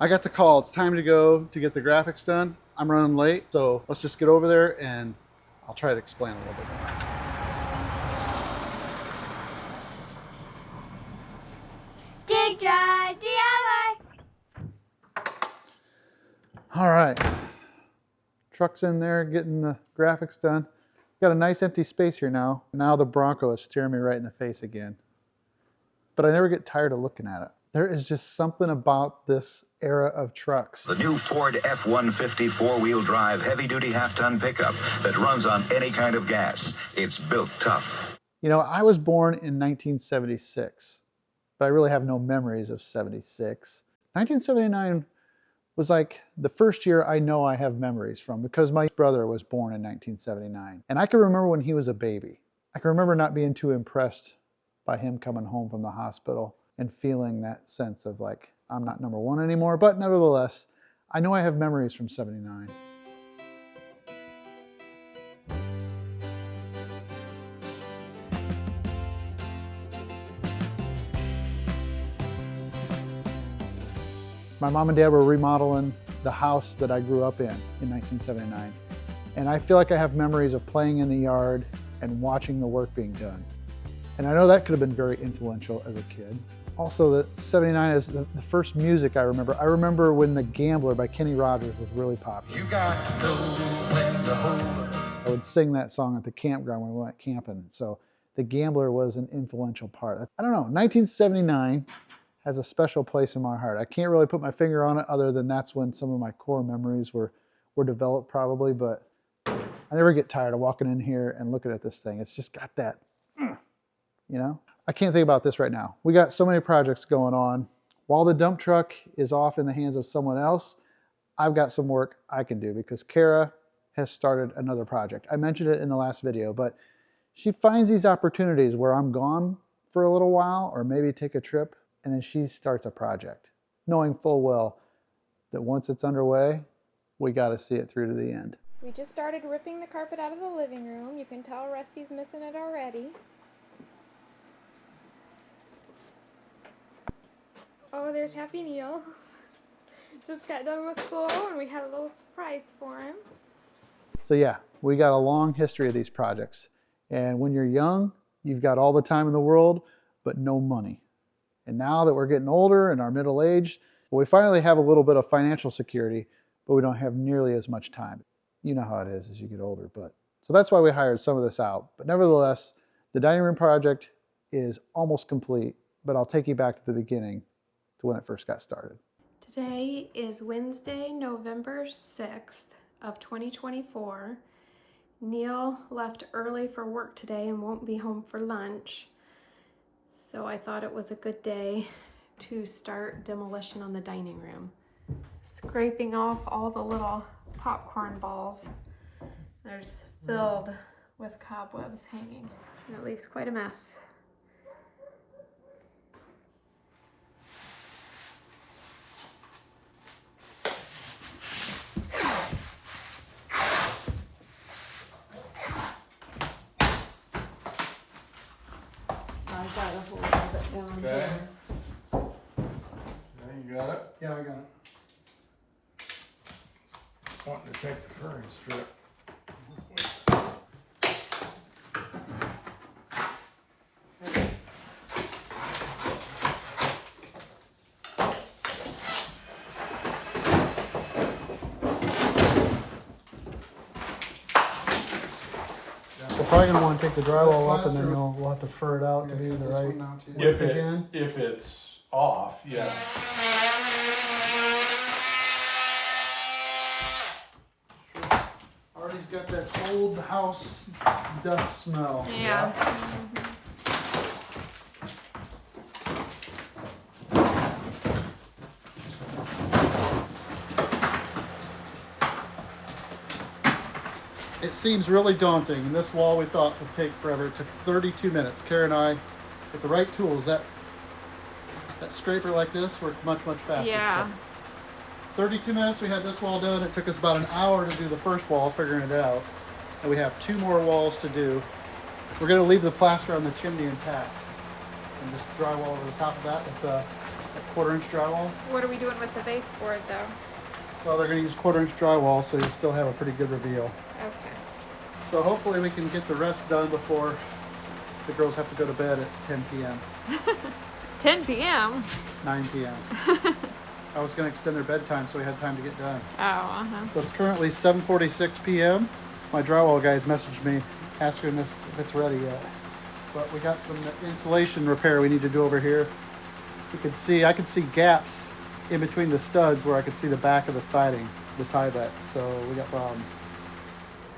I got the call. It's time to go to get the graphics done. I'm running late, so let's just get over there and I'll try to explain a little bit more. Dig Drive DIY. All right, truck's in there getting the graphics done. Got a nice empty space here now. Now the Bronco is staring me right in the face again. But I never get tired of looking at it. There is just something about this era of trucks. The new Ford F-150 four-wheel drive heavy-duty half-ton pickup that runs on any kind of gas. It's built tough. You know, I was born in 1976, but I really have no memories of 76. 1979 was like the first year I know I have memories from because my brother was born in 1979. And I can remember when he was a baby. I can remember not being too impressed by him coming home from the hospital and feeling that sense of like, I'm not number one anymore, but nevertheless, I know I have memories from 79. My mom and dad were remodeling the house that I grew up in 1979. And I feel like I have memories of playing in the yard and watching the work being done. And I know that could have been very influential as a kid. Also, the 79 is the first music I remember. I remember when The Gambler by Kenny Rogers was really popular. You got to know when to hold up. I would sing that song at the campground when we went camping. So The Gambler was an influential part. I don't know, 1979 has a special place in my heart. I can't really put my finger on it other than that's when some of my core memories were developed probably, but I never get tired of walking in here and looking at this thing. It's just got that, you know? I can't think about this right now. We got so many projects going on. While the dump truck is off in the hands of someone else, I've got some work I can do because Kara has started another project. I mentioned it in the last video, but she finds these opportunities where I'm gone for a little while or maybe take a trip, and then she starts a project, knowing full well that once it's underway, we got to see it through to the end. We just started ripping the carpet out of the living room. You can tell Rusty's missing it already. Oh, there's Happy Neil. Just got done with school and we had a little surprise for him. So yeah, we got a long history of these projects. And when you're young, you've got all the time in the world, but no money. And now that we're getting older and our middle age, well, we finally have a little bit of financial security, but we don't have nearly as much time. You know how it is as you get older, but so that's why we hired some of this out. But nevertheless, the dining room project is almost complete, but I'll take you back to the beginning to when it first got started. Today is Wednesday, November 6th of 2024. Neil left early for work today and won't be home for lunch. So I thought it was a good day to start demolition on the dining room. Scraping off all the little popcorn balls. There's filled with cobwebs hanging. And it leaves quite a mess. I've got a whole lot of it down Okay. here. Yeah, you got it? Yeah, I got it. Wanting to take the furring strip. We're probably gonna want to take the drywall up and then we'll have to fur it out to be the right width again. If it's off, yeah. Artie's got that old house dust smell. Yeah. It seems really daunting, and this wall we thought would take forever. It took 32 minutes. Kara and I, with the right tools, that scraper like this worked much faster. Yeah. So 32 minutes we had this wall done. It took us about an hour to do the first wall, figuring it out. And we have 2 more walls to do. We're going to leave the plaster on the chimney intact and just drywall over the top of that with 1/4 inch drywall. What are we doing with the baseboard though? Well, they're going to use 1/4 inch drywall, so you still have a pretty good reveal. Okay. So hopefully we can get the rest done before the girls have to go to bed at 10 p.m. 10 p.m. 9 p.m. I was going to extend their bedtime so we had time to get done. Oh, uh-huh. So it's currently 7:46 p.m. My drywall guys messaged me asking if it's ready yet. But we got some insulation repair we need to do over here. I could see gaps in between the studs where I could see the back of the siding, the tie back. So we got problems.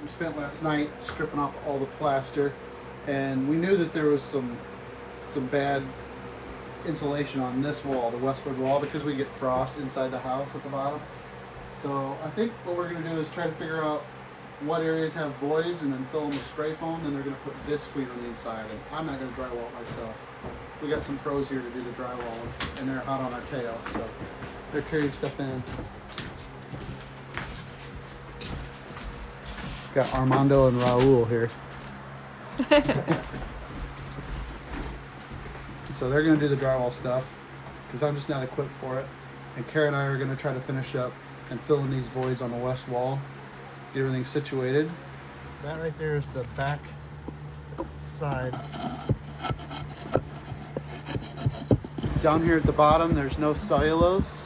We spent last night stripping off all the plaster, and we knew that there was some bad insulation on this wall, the westward wall, because we get frost inside the house at the bottom. So I think what we're going to do is try to figure out what areas have voids and then fill them with spray foam. Then they're going to put this screen on the inside, and I'm not going to drywall it myself. We got some pros here to do the drywall, and they're hot on our tail, so they're carrying stuff in. Got Armando and Raul here. So they're going to do the drywall stuff because I'm just not equipped for it. And Kara and I are going to try to finish up and fill in these voids on the west wall, get everything situated. That right there is the back side. Down here at the bottom, there's no cellulose.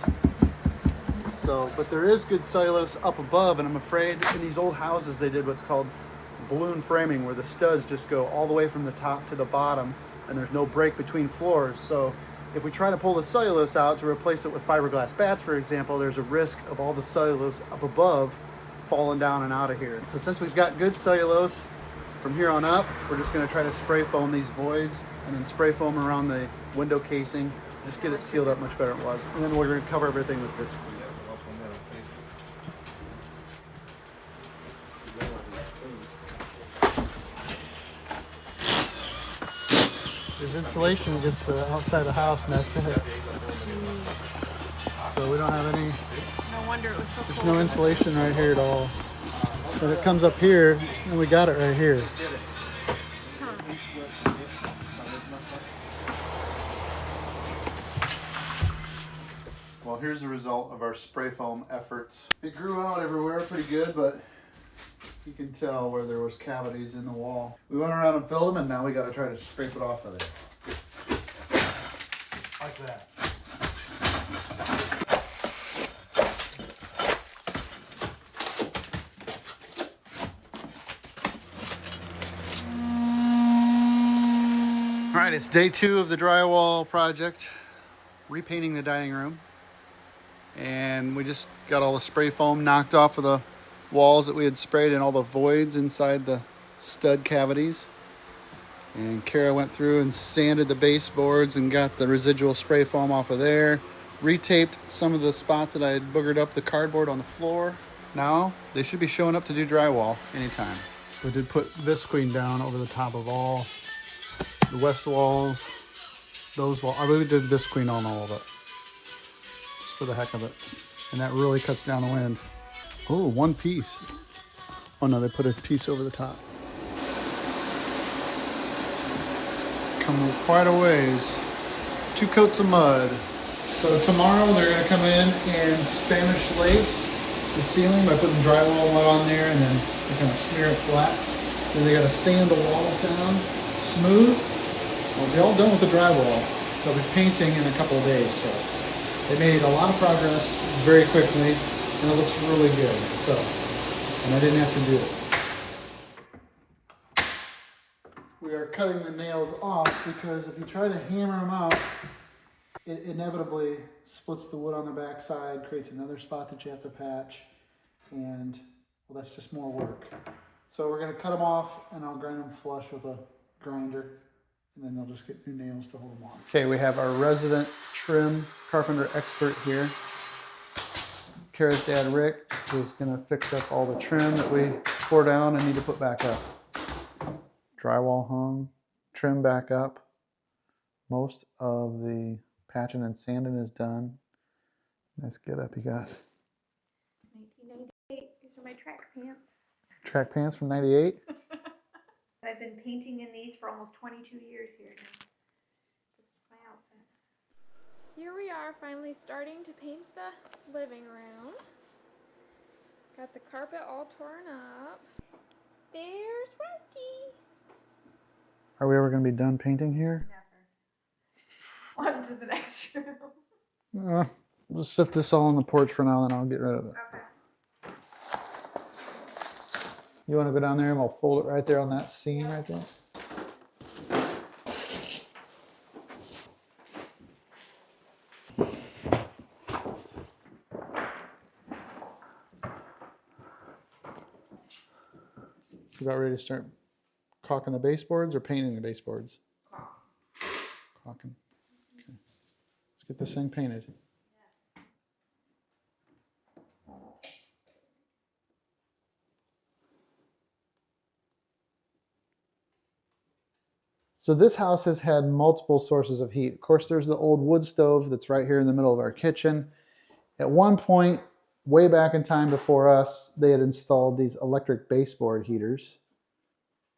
But there is good cellulose up above, and I'm afraid in these old houses they did what's called balloon framing, where the studs just go all the way from the top to the bottom, and there's no break between floors. So if we try to pull the cellulose out to replace it with fiberglass bats, for example, there's a risk of all the cellulose up above falling down and out of here. So since we've got good cellulose, from here on up, we're just going to try to spray foam these voids and then spray foam around the window casing, just get it sealed up much better than it was. And then we're going to cover everything with this. There's insulation against the outside of the house, and that's it. So we don't have any. No wonder it was so There's cold. no insulation right here at all. But it comes up here, and we got it right here. Well, here's the result of our spray foam efforts. It grew out everywhere pretty good, but you can tell where there was cavities in the wall. We went around and filled them, and now we got to try to scrape it off of there. Like that. All right, it's day 2 of the drywall project, repainting the dining room. And we just got all the spray foam knocked off of the walls that we had sprayed and all the voids inside the stud cavities. And Kara went through and sanded the baseboards and got the residual spray foam off of there. Retaped some of the spots that I had boogered up the cardboard on the floor. Now they should be showing up to do drywall anytime. So we did put visqueen down over the top of all the west walls, those walls. I really did visqueen on all of it, just for the heck of it. And that really cuts down the wind. Oh, one piece. Oh no, they put a piece over the top. It's come quite a ways. 2 coats of mud. So tomorrow they're gonna come in and Spanish lace the ceiling by putting drywall mud on there, and then they kind of smear it flat. Then they gotta sand the walls down smooth. We'll be all done with the drywall. They'll be painting in a couple of days, so they made a lot of progress very quickly, and it looks really good. So, and I didn't have to do it. We are cutting the nails off because if you try to hammer them out, it inevitably splits the wood on the back side, creates another spot that you have to patch, and well, that's just more work. So we're going to cut them off, and I'll grind them flush with a grinder, and then they'll just get new nails to hold them on. Okay, we have our resident trim carpenter expert here. Kara's dad, Rick, is going to fix up all the trim that we tore down and need to put back up. Drywall hung, trim back up. Most of the patching and sanding is done. Nice get up you got. 1998. These are my track pants. Track pants from 98? I've been painting in these for almost 22 years here now. This is my outfit. Here we are finally starting to paint the living room. Got the carpet all torn up. There's Rusty. Are we ever going to be done painting here? Never. On to the next room. We'll just set this all on the porch for now, then I'll get rid of it. Okay. You want to go down there and we'll fold it right there on that seam right there? You about ready to start caulking the baseboards or painting the baseboards? Caulking. Okay. Let's get this thing painted. So this house has had multiple sources of heat. Of course, there's the old wood stove that's right here in the middle of our kitchen. At one point, way back in time before us, they had installed these electric baseboard heaters.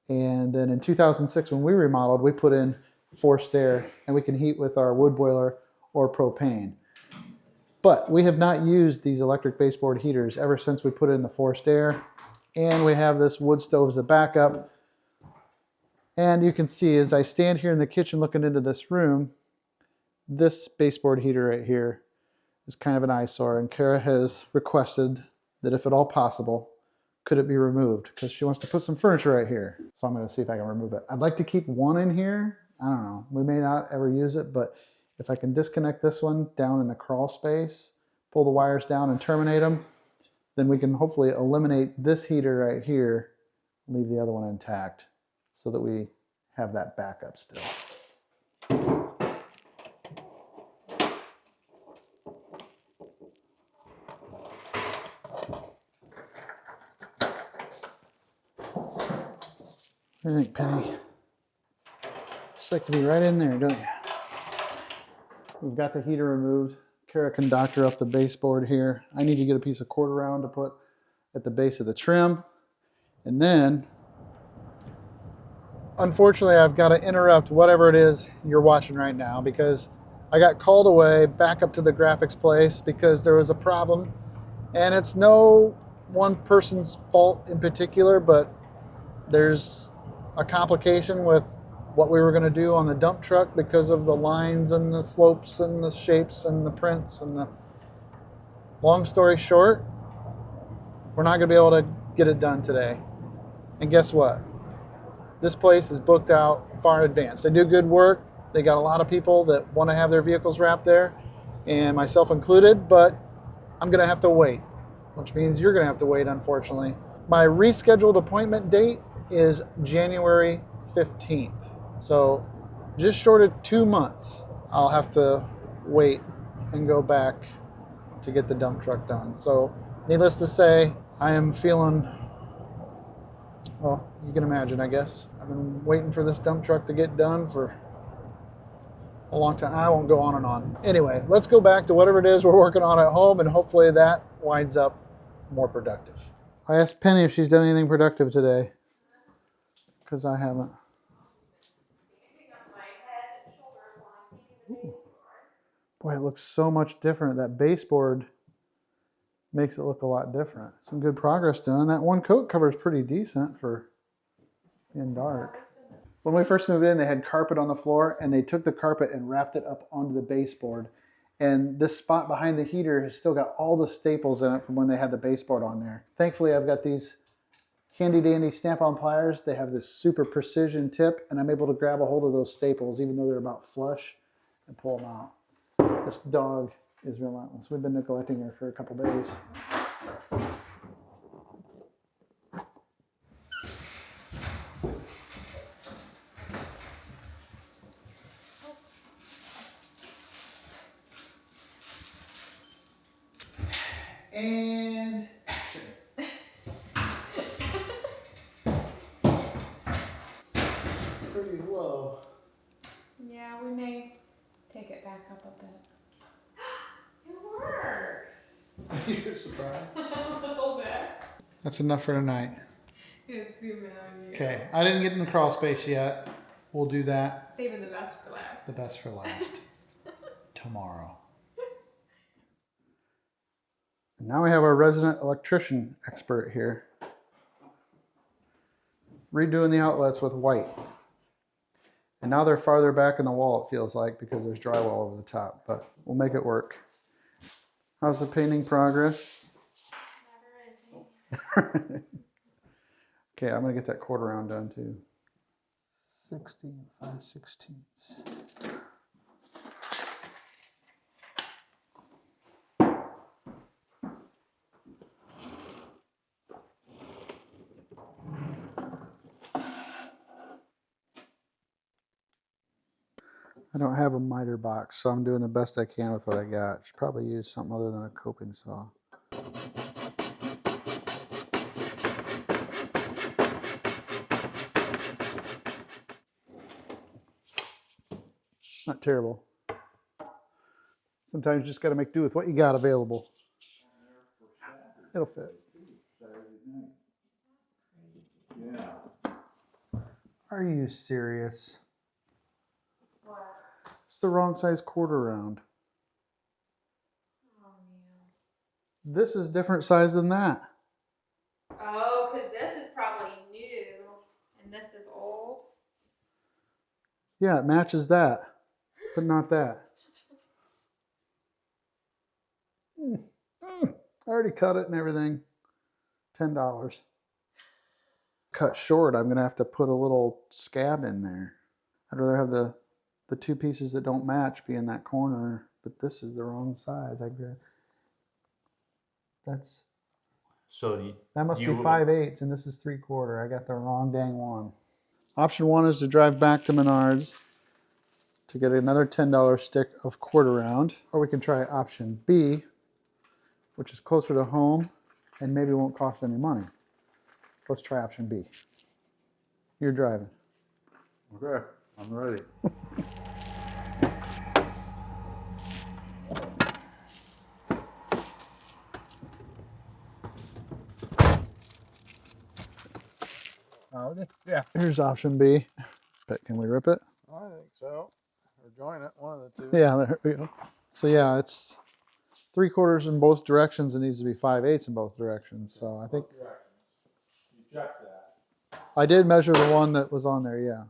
And then in 2006, when we remodeled, we put in forced air, and we can heat with our wood boiler or propane. But we have not used these electric baseboard heaters ever since we put in the forced air. And we have this wood stove as a backup. And you can see as I stand here in the kitchen looking into this room, this baseboard heater right here is kind of an eyesore, and Kara has requested that if at all possible, could it be removed, because she wants to put some furniture right here. So I'm going to see if I can remove it. I'd like to keep one in here. I don't know. We may not ever use it, but if I can disconnect this one down in the crawl space, pull the wires down and terminate them, then we can hopefully eliminate this heater right here, leave the other one intact so that we have that backup still. What do you think, Penny? Just like to be right in there, don't you? We've got the heater removed. Kara can doctor up the baseboard here. I need to get a piece of quarter round to put at the base of the trim. And then, unfortunately, I've got to interrupt whatever it is you're watching right now, because I got called away back up to the graphics place because there was a problem. And it's no one person's fault in particular, but there's a complication with what we were going to do on the dump truck because of the lines and the slopes and the shapes and the prints and the... Long story short, we're not going to be able to get it done today. And guess what? This place is booked out far in advance. They do good work. They got a lot of people that want to have their vehicles wrapped there, and myself included, but I'm going to have to wait, which means you're going to have to wait, unfortunately. My rescheduled appointment date is January 15th. So just short of 2 months, I'll have to wait and go back to get the dump truck done. So needless to say, I am feeling, well, you can imagine, I guess. I've been waiting for this dump truck to get done for a long time. I won't go on and on. Anyway, let's go back to whatever it is we're working on at home, and hopefully that winds up more productive. I asked Penny if she's done anything productive today, because I haven't. Ooh. Boy, it looks so much different. That baseboard makes it look a lot different. Some good progress done. That one coat cover is pretty decent for being dark. When we first moved in, they had carpet on the floor, and they took the carpet and wrapped it up onto the baseboard. And this spot behind the heater has still got all the staples in it from when they had the baseboard on there. Thankfully, I've got these handy dandy snap-on pliers. They have this super precision tip, and I'm able to grab a hold of those staples, even though they're about flush, and pull them out. This dog is relentless. We've been neglecting her for a couple days. And action. Pretty low. Yeah, we may take it back up a bit. It works. You're surprised. A little bit. That's enough for tonight. It's zoom in on you. Okay, I didn't get in the crawl space yet. We'll do that. Saving the best for last. The best for last. tomorrow. And now we have our resident electrician expert here. Redoing the outlets with white. And now they're farther back in the wall, it feels like, because there's drywall over the top, but we'll make it work. How's the painting progress? Okay, I'm gonna get that quarter round done too. 16 5/16. I don't have a miter box, so I'm doing the best I can with what I got. Should probably use something other than a coping saw. Not terrible. Sometimes you just got to make do with what you got available. It'll fit. Are you serious? What? It's the wrong size quarter round. Oh, man. This is different size than that. Oh, because this is probably new and this is old. Yeah, it matches that, but not that. I already cut it and everything. $10. Cut short, I'm gonna have to put a little scab in there. I'd rather have the two pieces that don't match be in that corner, but this is the wrong size. That's So that must be you- 5/8, and this is 3/4. I got the wrong dang one. Option 1 is to drive back to Menards to get another $10 stick of quarter round, or we can try option B, which is closer to home and maybe won't cost any money. So let's try option B. You're driving. Okay, I'm ready. Yeah, Here's option B. But can we rip it? I think so. Or join it, one of the two. Yeah, there we go. So yeah, it's 3/4 in both directions. It needs to be 5/8 in both directions. So I think You check that. I did measure the one that was on there. Yeah.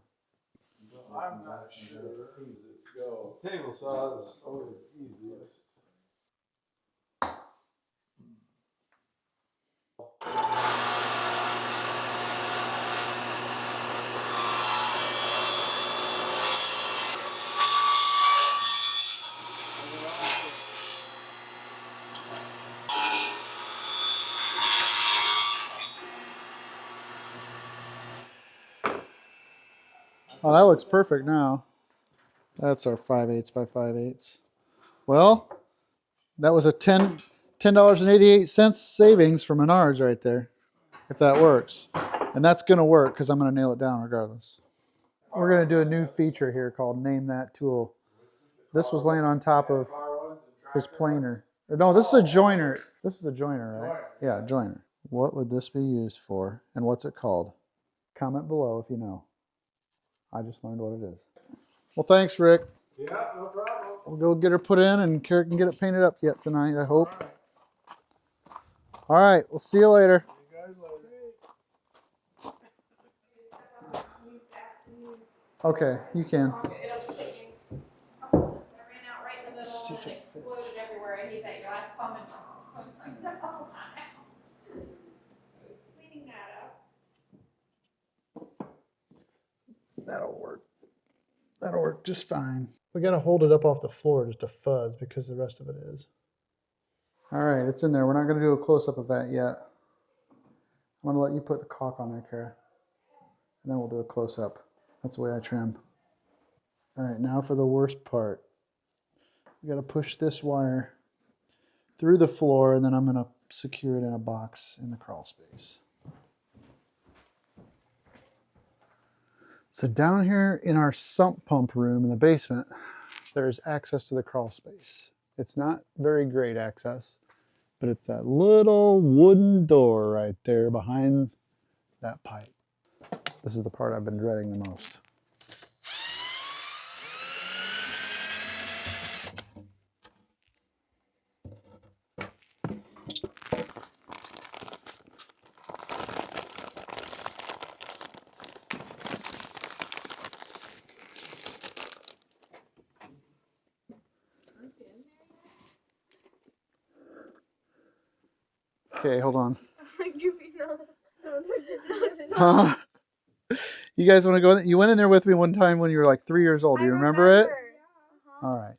I'm not sure who's it go. Table saw is always easiest. Oh, that looks perfect now. That's our 5/8 by 5/8. Well, that was a $10.88 savings from Menards right there, if that works. And that's going to work because I'm going to nail it down regardless. We're going to do a new feature here called Name That Tool. This was laying on top of his planer. Or no, this is a joiner. This is a joiner, right? Yeah, joiner. What would this be used for, and what's it called? Comment below if you know. I just learned what it is. Well, thanks, Rick. Yeah, no problem. We'll go get her put in, and Kara can get it painted up yet tonight, I hope. All right, we'll see you later. You guys later. Okay, you can. It'll just take me a couple minutes. I ran out right in the middle See if and it it exploded everywhere. I hate that your last comment. I was cleaning that up. That'll work. That'll work just fine. We got to hold it up off the floor just to fuzz because the rest of it is. All right, it's in there. We're not going to do a close-up of that yet. I'm going to let you put the caulk on there, Kara. And then we'll do a close-up. That's the way I trim. All right, now for the worst part. We got to push this wire through the floor, and then I'm going to secure it in a box in the crawl space. So down here in our sump pump room in the basement, there's access to the crawl space. It's not very great access, but it's that little wooden door right there behind that pipe. This is the part I've been dreading the most. Okay, hold on. You no, You guys want to go? You went in there with me one time when you were like 3 years old. Do you remember it? All right.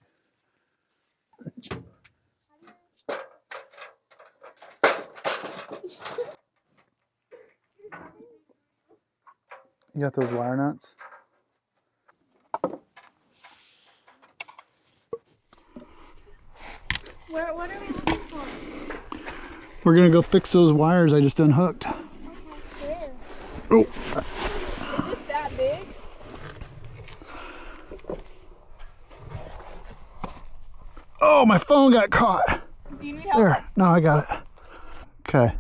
You got those wire nuts? What are we looking for? We're gonna go fix those wires I just unhooked. Where? Oh. Is this that big? Oh, my phone got caught. Do you need help? There. No, I got it. Okay.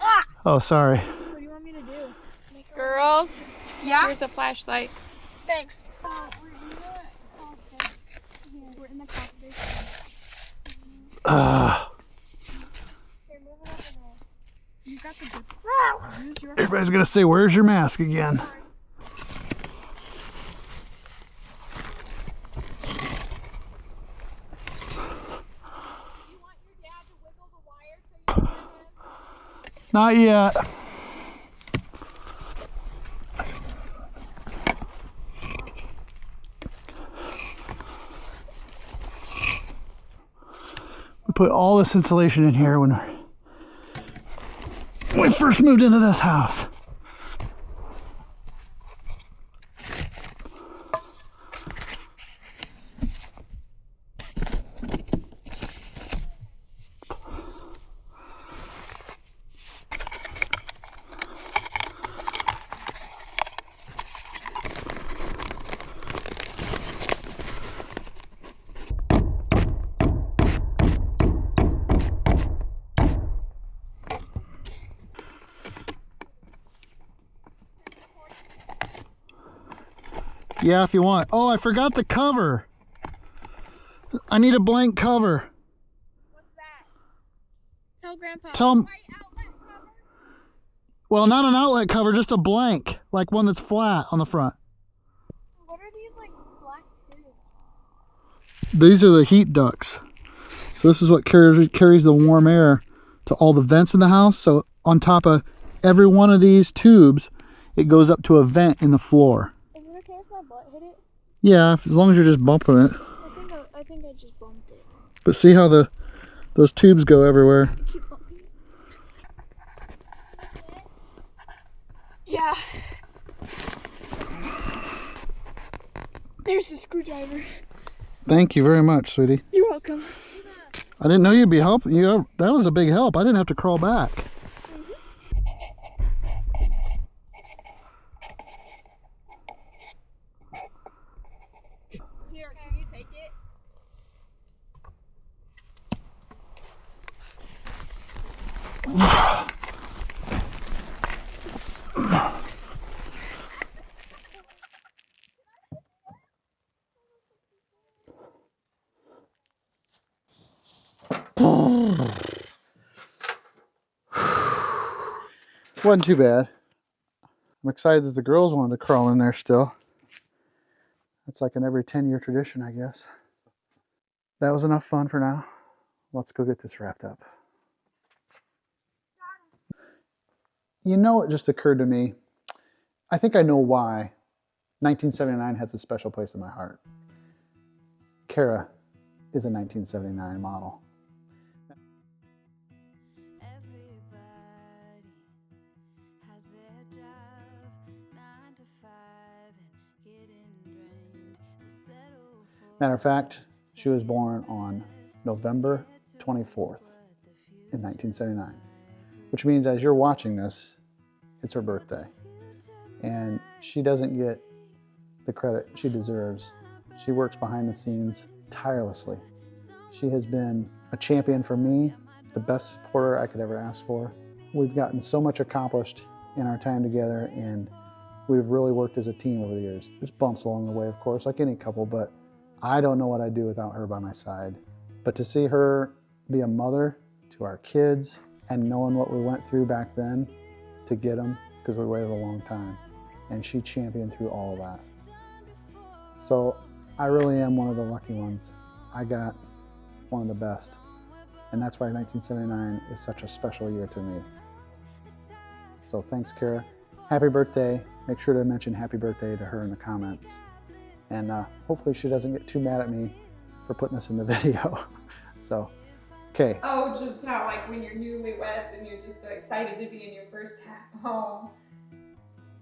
Ah! Oh, sorry. What do you want me to do? Girls, Yeah? here's a flashlight. Thanks. We're in the crawl space. We're in the crawl space. Here, move it over there. You got the big. Use your Everybody's gonna say, "Where's your mask?" again. Not yet. We put all this insulation in here when we first moved into this house. Yeah, if you want. Oh, I forgot the cover. I need a blank cover. What's that? Tell Grandpa. Tell him. White outlet cover? Well, not an outlet cover, just a blank, like one that's flat on the front. What are these like black tubes? These are the heat ducts. So this is what carries the warm air to all the vents in the house. So on top of every one of these tubes, it goes up to a vent in the floor. Is it okay if my butt hit it? Yeah, as long as you're just bumping it. I think I just bumped it. But see how those tubes go everywhere. Keep bumping it. Yeah. There's the screwdriver. Thank you very much, sweetie. You're welcome. I didn't know you'd be helping. That was a big help. I didn't have to crawl back. Here, can you take it? Wasn't too bad. I'm excited that the girls wanted to crawl in there still. That's like an every 10-year tradition, I guess. That was enough fun for now. Let's go get this wrapped up. You know, it just occurred to me. I think I know why 1979 has a special place in my heart. Kara is a 1979 model. Matter of fact, she was born on November 24th in 1979, which means as you're watching this, it's her birthday. And she doesn't get the credit she deserves. She works behind the scenes tirelessly. She has been a champion for me, the best supporter I could ever ask for. We've gotten so much accomplished in our time together, and we've really worked as a team over the years. There's bumps along the way, of course, like any couple, but I don't know what I'd do without her by my side. But to see her be a mother to our kids and knowing what we went through back then to get them, because we waited a long time, and she championed through all of that. So I really am one of the lucky ones. I got one of the best. And that's why 1979 is such a special year to me. So thanks, Kara. Happy birthday. Make sure to mention happy birthday to her in the comments. And hopefully she doesn't get too mad at me for putting this in the video. So, okay. Oh, just how like when you're newlyweds and you're just so excited to be in your first home,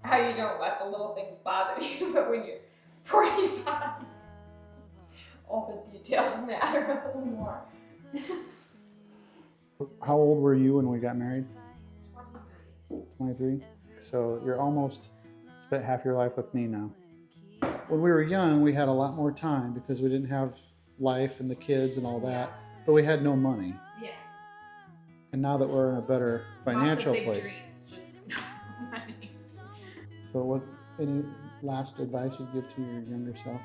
how you don't let the little things bother you, but when you're 45, all the details matter a little more. How old were you when we got married? 23. 23? So you're almost spent half your life with me now. When we were young, we had a lot more time because we didn't have life and the kids and all that, but we had no money. Yes. And now that we're in a better financial Lots of big place. dreams, just no money. So what, any last advice you'd give to your younger self?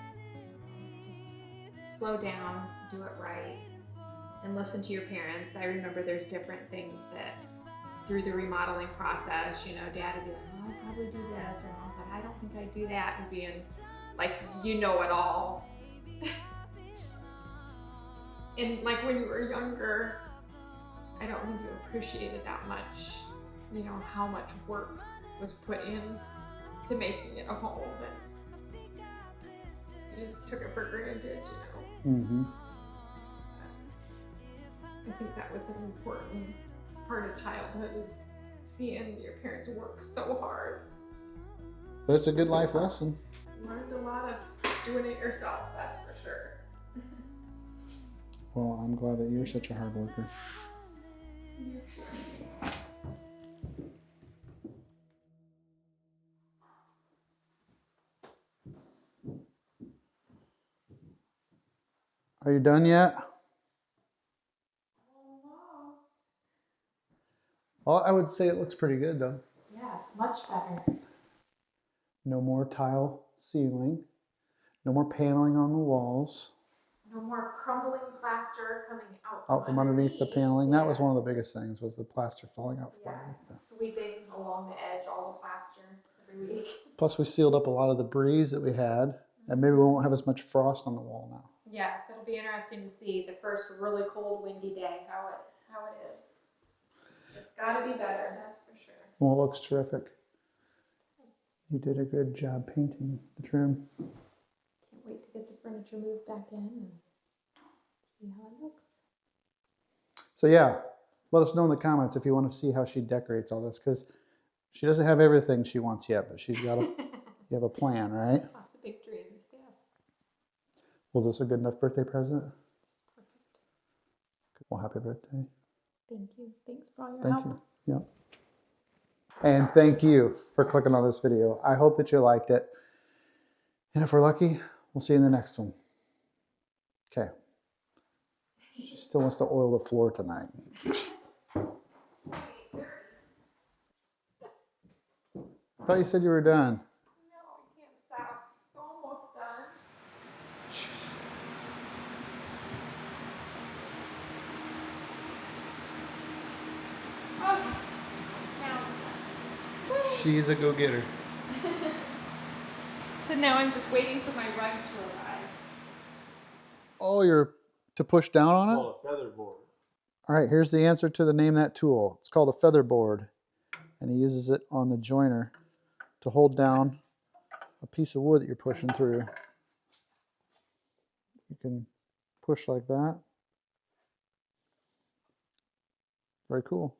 Slow down, do it right, and listen to your parents. I remember there's different things that through the remodeling process, you know, Dad would be like, oh, I'll probably do this, and I was like, I don't think I'd do that, and being like, you know it all. And like when you were younger, I don't think you appreciated that much, you know, how much work was put in to making it a home, and you just took it for granted, you know. Mm-hmm. I think that was an important part of childhood, is seeing your parents work so hard. But it's a good life lesson. Learned a lot of doing it yourself, that's for sure. Well, I'm glad that you're such a hard worker. Are you done yet? Almost. Well, I would say it looks pretty good though. Yes, much better. No more tile ceiling. No more paneling on the walls. No more crumbling plaster coming Out from underneath the paneling. That was one of the biggest things, was the plaster falling out from underneath. Yes, sweeping along the edge, all the plaster every week. Plus we sealed up a lot of the breeze that we had, and maybe we won't have as much frost on the wall now. Yes, it'll be interesting to see the first really cold, windy day, how it is. It's gotta be better, that's for sure. Well, it looks terrific. You did a good job painting the trim. Can't wait to get the furniture moved back in and see how it looks. So yeah, let us know in the comments if you want to see how she decorates all this, because she doesn't have everything she wants yet, but she's got you have a plan, right? Lots of big dreams, yes. Was this a good enough birthday present? It's perfect. Well, happy birthday. Thank you. Thanks for all your Thank help. you. Yep. And thank you for clicking on this video. I hope that you liked it. And if we're lucky, we'll see you in the next one. Okay. She still wants to oil the floor tonight. I thought you said you were done. No, I can't stop. It's almost done. Oh, now it's done. She's a go-getter. So now I'm just waiting for my rug to arrive. Oh, you're to push down on it? Oh, a feather board. All right, here's the answer to the name that tool. It's called a feather board, and he uses it on the joiner to hold down a piece of wood that you're pushing through. You can push like that. Very cool.